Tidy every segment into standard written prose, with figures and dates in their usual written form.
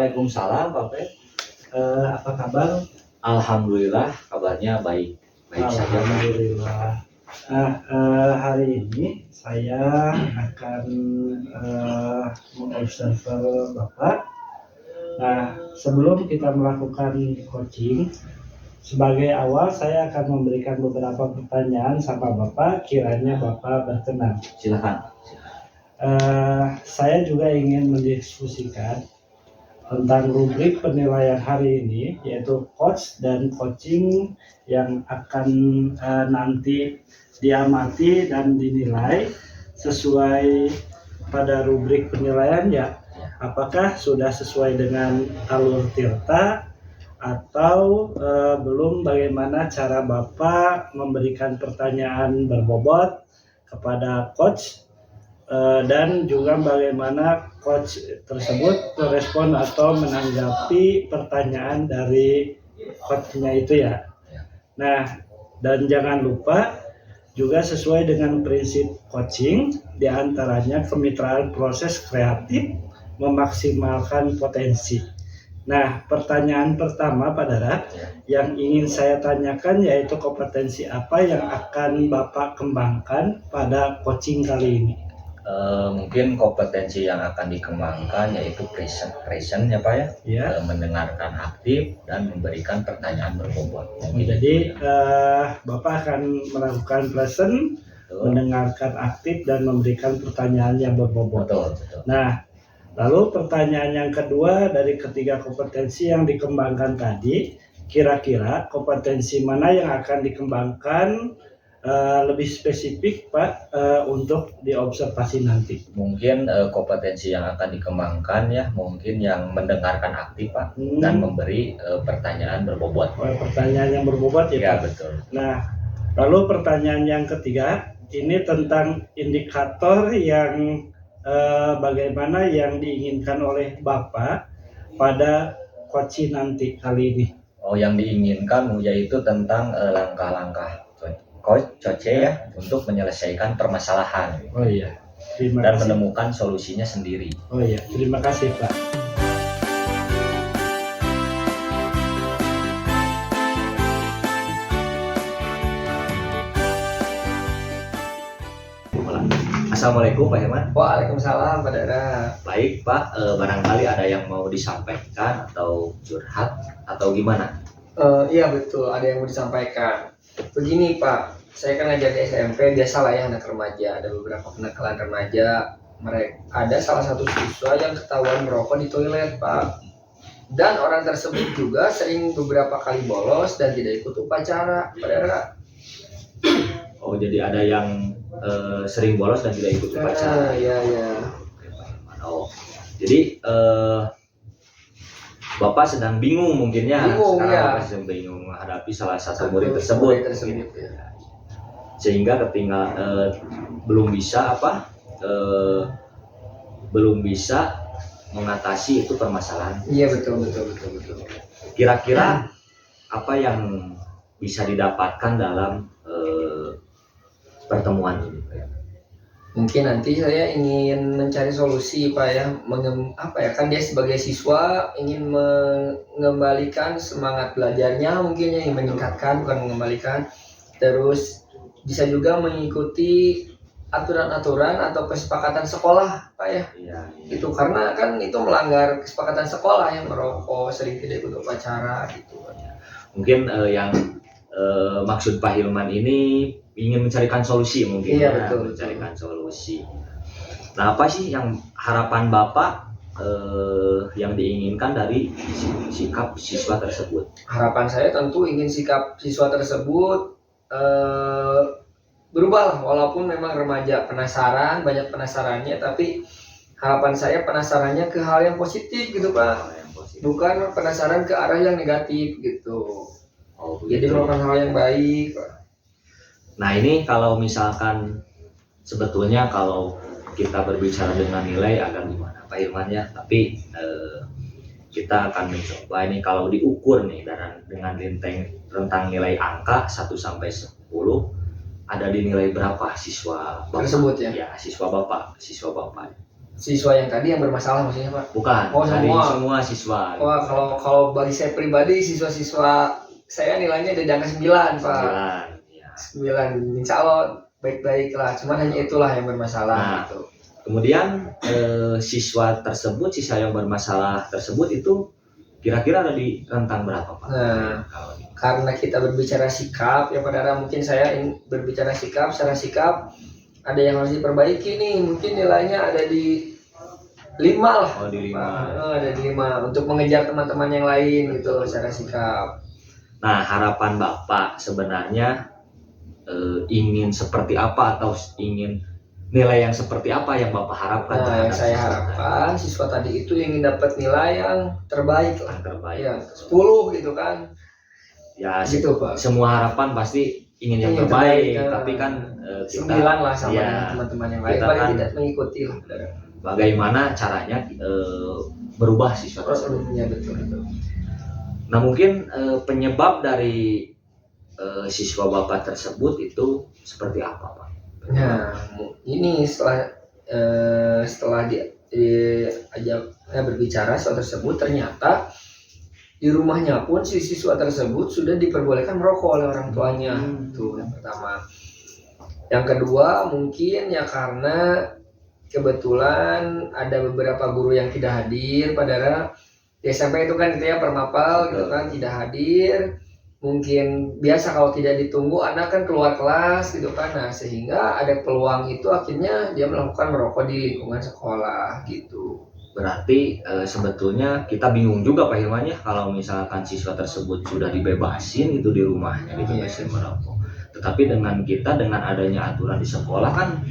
Waalaikumsalam, Pak Pep. Apa kabar? Alhamdulillah, kabarnya baik, baik saja. Pak. Alhamdulillah. Hari ini saya akan mengobserver Bapak. Nah, sebelum kita melakukan coaching, sebagai awal saya akan memberikan beberapa pertanyaan sama Bapak, kiranya Bapak berkenan. Silakan. Saya juga ingin mendiskusikan tentang rubrik penilaian hari ini, yaitu coach dan coaching yang akan nanti diamati dan dinilai sesuai pada rubrik penilaian ya. Apakah sudah sesuai dengan alur Tirta atau belum, bagaimana cara Bapak memberikan pertanyaan berbobot kepada coach, dan juga bagaimana coach tersebut merespon atau menanggapi pertanyaan dari coachnya itu ya. Nah, dan jangan lupa juga sesuai dengan prinsip coaching, diantaranya kemitraan proses kreatif memaksimalkan potensi. Nah, pertanyaan pertama Pak Dara yang ingin saya tanyakan yaitu kompetensi apa yang akan Bapak kembangkan pada coaching kali ini? Mungkin kompetensi yang akan dikembangkan yaitu present ya Pak ya, mendengarkan aktif dan memberikan pertanyaan berbobot. Jadi Bapak akan melakukan present, mendengarkan aktif dan memberikan pertanyaan yang berbobot. Betul. Nah, lalu pertanyaan yang kedua dari ketiga kompetensi yang dikembangkan tadi, kira-kira kompetensi mana yang akan dikembangkan lebih spesifik Pak untuk diobservasi nanti? Mungkin kompetensi yang akan dikembangkan ya mungkin yang mendengarkan aktif Pak dan memberi pertanyaan berbobot. Pertanyaan yang berbobot ya Pak? Betul. Nah, lalu pertanyaan yang ketiga ini tentang indikator yang bagaimana yang diinginkan oleh Bapak pada coaching nanti kali ini. Yang diinginkan yaitu tentang langkah-langkah coach ya untuk menyelesaikan permasalahan. Terima dan kasih. Menemukan solusinya sendiri. Terima kasih Pak. Assalamualaikum Pak Herman. Waalaikumsalam Pak Dara. Baik Pak, barangkali ada yang mau disampaikan atau curhat atau gimana? Iya betul, ada yang mau disampaikan. Begini Pak, saya kan ngajar di SMP, biasalah ya anak remaja, ada beberapa kenakalan remaja. Ada salah satu siswa yang ketahuan merokok di toilet Pak. Dan orang tersebut juga sering beberapa kali bolos dan tidak ikut upacara Pak Dara. Jadi ada yang sering bolos dan tidak ikut upacara. Iya. Jadi Bapak sedang bingung mungkin ya. Bapak sedang bingung menghadapi salah satu murid tersebut. Ya. Sehingga ketinggal belum bisa mengatasi itu permasalahan. Iya betul. Kira-kira apa yang bisa didapatkan dalam pertemuan ini? Mungkin nanti saya ingin mencari solusi Pak ya, kan dia sebagai siswa ingin mengembalikan semangat belajarnya, mungkin ya, yang meningkatkan bukan mengembalikan. Terus bisa juga mengikuti aturan-aturan atau kesepakatan sekolah Pak ya. Iya. Itu karena kan itu melanggar kesepakatan sekolah yang merokok, sering tidak ikut upacara gitu. Mungkin yang maksud Pak Hilman ini ingin mencarikan solusi mungkin. Iya, betul. Mencarikan solusi. Nah, apa sih yang harapan Bapak yang diinginkan dari sikap siswa tersebut? Harapan saya tentu ingin sikap siswa tersebut berubah, walaupun memang remaja penasaran, banyak penasarannya, tapi harapan saya penasarannya ke hal yang positif gitu Pak, bukan penasaran ke arah yang negatif gitu. Jadi melakukan hal yang baik Pak. Nah ini kalau misalkan sebetulnya kalau kita berbicara dengan nilai agak gimana Pak Irman ya, tapi kita akan mencoba ini kalau diukur nih dengan rentang nilai angka 1 sampai 10 ada di nilai berapa siswa Bapak? Tersebut ya? Ya, siswa Bapak. Siswa yang tadi yang bermasalah maksudnya Pak? Bukan, Oh, dari semua. semua siswa. Wah, kalau bagi saya pribadi siswa-siswa saya nilainya di angka 9 Pak. 9. Ya. 9. Insya Allah baik-baik lah. Cuman hanya itulah yang bermasalah Nah, gitu. Kemudian siswa yang bermasalah tersebut itu kira-kira ada di rentang berapa Pak? Nah, Kalau di- karena kita berbicara sikap ya Pak Dara, mungkin saya berbicara sikap, secara sikap ada yang harus diperbaiki nih, mungkin nilainya ada di 5 lah. Oh, di 5. Pak. Ada di 5 untuk mengejar teman-teman yang lain gitu secara sikap. Nah, harapan Bapak sebenarnya ingin seperti apa atau ingin nilai yang seperti apa yang Bapak harapkan? Nah, yang terhadap saya siswa harapkan siswa tadi itu ingin dapat nilai yang terbaik tadi? lah. Yang terbaik. Ya, 10 gitu kan. Ya, Gitu Pak. semua harapan pasti ingin yang Ingin terbaik, terbaik, tapi kan kita 9 lah sama ya, dengan teman-teman yang lain, kita paling kan tidak mengikuti lah. bagaimana caranya merubah siswa tersebut. Ya betul. Nah, mungkin penyebab dari siswa Bapak tersebut itu seperti apa Pak? Nah, ini setelah diajak berbicara soal tersebut, ternyata di rumahnya pun si siswa tersebut sudah diperbolehkan merokok oleh orang tuanya. Itu yang pertama. Yang kedua mungkin ya karena kebetulan ada beberapa guru yang tidak hadir pada di SMP itu kan itu ya permapal gitu kan, tidak hadir. Mungkin biasa kalau tidak ditunggu anak kan keluar kelas gitu kan, nah sehingga ada peluang itu akhirnya dia melakukan merokok di lingkungan sekolah gitu. Berarti sebetulnya kita bingung juga Pak Hilman ya, kalau misalkan siswa tersebut sudah dibebasin itu di rumahnya, dibebasin merokok. Tetapi dengan adanya aturan di sekolah kan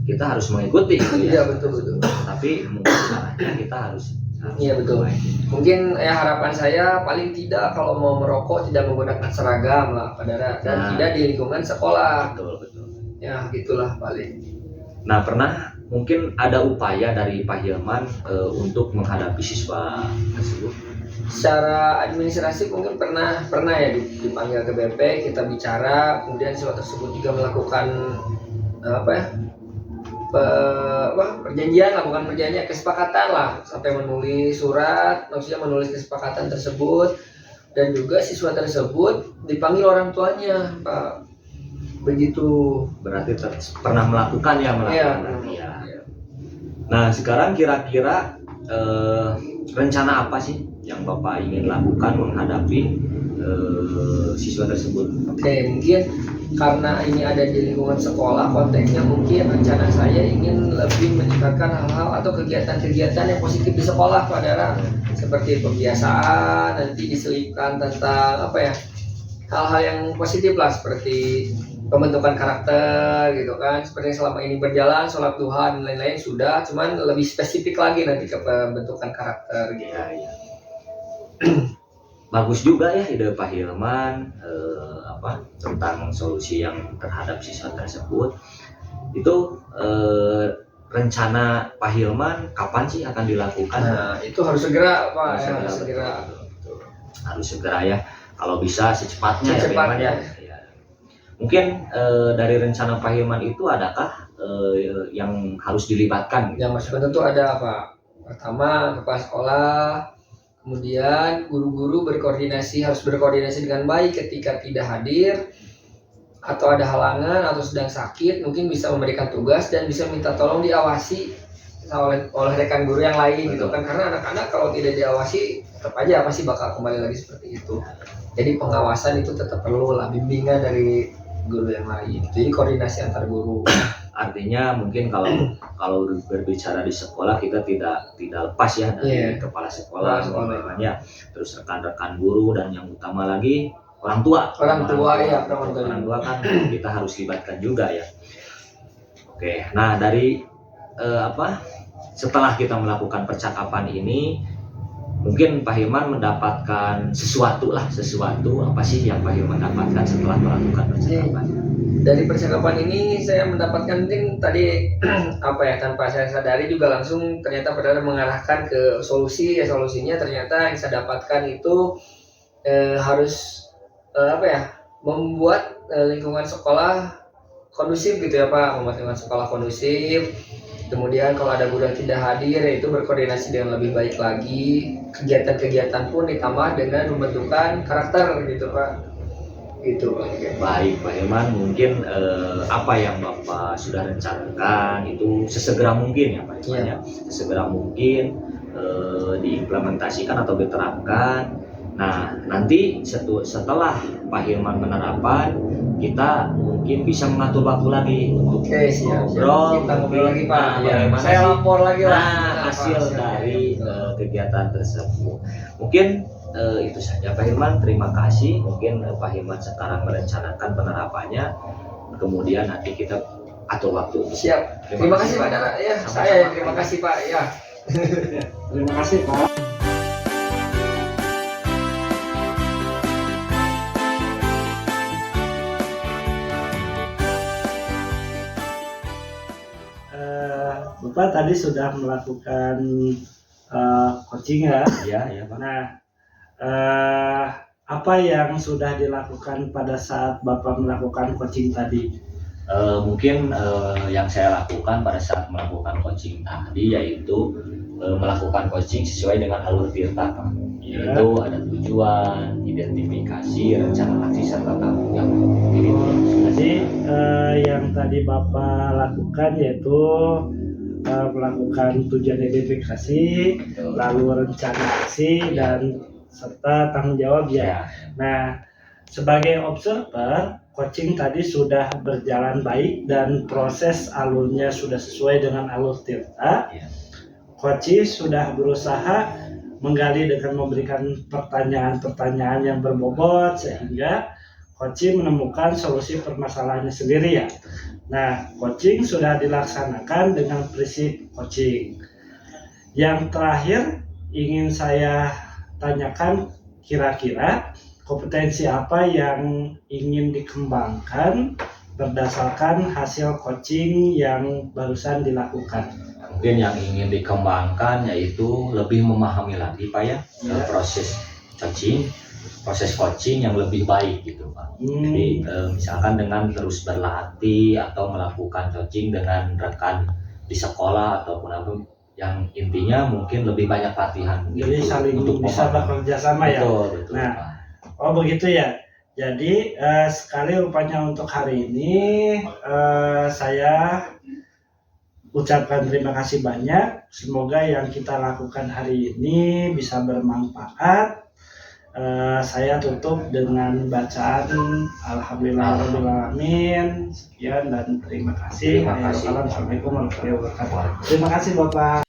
kita harus mengikuti gitu ya. Iya betul. Tapi mungkin caranya kita harus Iya betul. Mungkin ya harapan saya paling tidak kalau mau merokok tidak menggunakan seragam lah pada dan Nah. tidak di lingkungan sekolah. Betul. Ya gitulah paling. Nah, pernah mungkin ada upaya dari Pak Hilman untuk menghadapi siswa tersebut? Secara administrasi mungkin pernah ya dipanggil ke BP, kita bicara, kemudian siswa tersebut juga melakukan perjanjian, kesepakatan lah, sampai menulis surat, maksudnya menulis kesepakatan tersebut, dan juga siswa tersebut dipanggil orang tuanya, Pak. Begitu. Berarti pernah melakukan ya? Iya. Nah, sekarang kira-kira rencana apa sih yang Bapak ingin lakukan menghadapi siswa tersebut? Oke, mungkin karena ini ada di lingkungan sekolah, konteksnya mungkin rencana saya ingin lebih meningkatkan hal-hal atau kegiatan-kegiatan yang positif di sekolah Pak Dara, seperti pembiasaan, nanti diselipkan tentang hal-hal yang positif lah, seperti pembentukan karakter gitu kan, seperti yang selama ini berjalan, sholat duha dan lain-lain sudah, cuman lebih spesifik lagi nanti ke pembentukan karakter gitu. Ya. Bagus juga ya ide Pak Hilman tentang solusi yang terhadap siswa tersebut. Itu rencana Pak Hilman kapan sih akan dilakukan? Nah, itu harus segera Pak, harus segera. Harus segera ya. Kalau bisa secepatnya ya Pak Hilman ya. Mungkin dari rencana Pak Hilman itu adakah yang harus dilibatkan? Yang masuk tentu ada Pak. Pertama kepala sekolah, kemudian guru-guru harus berkoordinasi dengan baik ketika tidak hadir atau ada halangan atau sedang sakit, mungkin bisa memberikan tugas dan bisa minta tolong diawasi oleh rekan guru yang lain gitu kan, karena anak-anak kalau tidak diawasi tetap aja pasti bakal kembali lagi seperti itu. Jadi pengawasan itu tetap perlu lah, bimbingan dari guru yang lain. Jadi koordinasi antar guru. Artinya mungkin kalau berbicara di sekolah kita tidak lepas ya dari kepala sekolah, ya, terus rekan-rekan guru dan yang utama lagi orang tua kan kita harus libatkan juga ya. Oke, nah dari setelah kita melakukan percakapan ini, mungkin Pak Hilman mendapatkan sesuatu apa sih yang Pak Hilman dapatkan setelah melakukan percakapan? Dari percakapan ini saya mendapatkan mungkin tadi tanpa saya sadari juga langsung ternyata Perdana mengarahkan ke solusinya ternyata yang saya dapatkan itu harus membuat lingkungan sekolah kondusif gitu ya Pak, membuat lingkungan sekolah kondusif. Kemudian kalau ada guru yang tidak hadir, yaitu berkoordinasi dengan lebih baik lagi. Kegiatan-kegiatan pun ditambah dengan pembentukan karakter gitu Pak. Gitu Pak. Baik Pak Hilman, mungkin apa yang Bapak sudah rencanakan itu sesegera mungkin ya Pak Hilman ya, sesegera mungkin diimplementasikan atau diterapkan. Nah nanti setelah Pak Hilman penerapan, kita mungkin bisa mengatur waktu lagi untuk Oke, siap. ngobrol. Kita ngobrol lagi Pak. Nah, Ya, bagaimana saya sih, lapor lagi lah. hasil dari kegiatan tersebut. Mungkin itu saja Pak Hilman, terima kasih. Mungkin Pak Hilman sekarang merencanakan penerapannya, kemudian nanti kita atur waktu. Siap. Terima kasih Pak Dara. Ya, saya yang terima kasih Pak. Ya. Terima kasih Pak. Bapak tadi sudah melakukan coaching ya. Ya Pak. Nah, apa yang sudah dilakukan pada saat Bapak melakukan coaching tadi? Mungkin yang saya lakukan pada saat melakukan coaching tadi yaitu melakukan coaching sesuai dengan alur tirta Pak. Yaitu ada tujuan, identifikasi, rencana aksi serta tanggung jawab. Jadi yang tadi Bapak lakukan yaitu melakukan tujuan identifikasi, lalu rencana aksi dan serta tanggung jawab ya. Nah, sebagai observer, coaching tadi sudah berjalan baik dan proses alurnya sudah sesuai dengan alur tirta. Coaching sudah berusaha menggali dengan memberikan pertanyaan-pertanyaan yang berbobot sehingga coaching menemukan solusi permasalahannya sendiri ya. Nah, coaching sudah dilaksanakan dengan prinsip coaching. Yang terakhir ingin saya tanyakan, kira-kira kompetensi apa yang ingin dikembangkan berdasarkan hasil coaching yang barusan dilakukan? Mungkin yang ingin dikembangkan yaitu lebih memahami lagi Pak ya, proses coaching yang lebih baik gitu Pak. Jadi misalkan dengan terus berlatih atau melakukan coaching dengan rekan di sekolah ataupun apa, yang intinya mungkin lebih banyak latihan. Jadi gitu, saling untuk bisa bekerja sama ya. Betul, Nah, Pak. Oh begitu ya. Jadi sekali rupanya untuk hari ini saya ucapkan terima kasih banyak. Semoga yang kita lakukan hari ini bisa bermanfaat. Saya tutup dengan bacaan Alhamdulillahirobbilalamin. Sekian dan terima kasih. Terima kasih. Assalamualaikum warahmatullahi wabarakatuh. Terima kasih Bapak.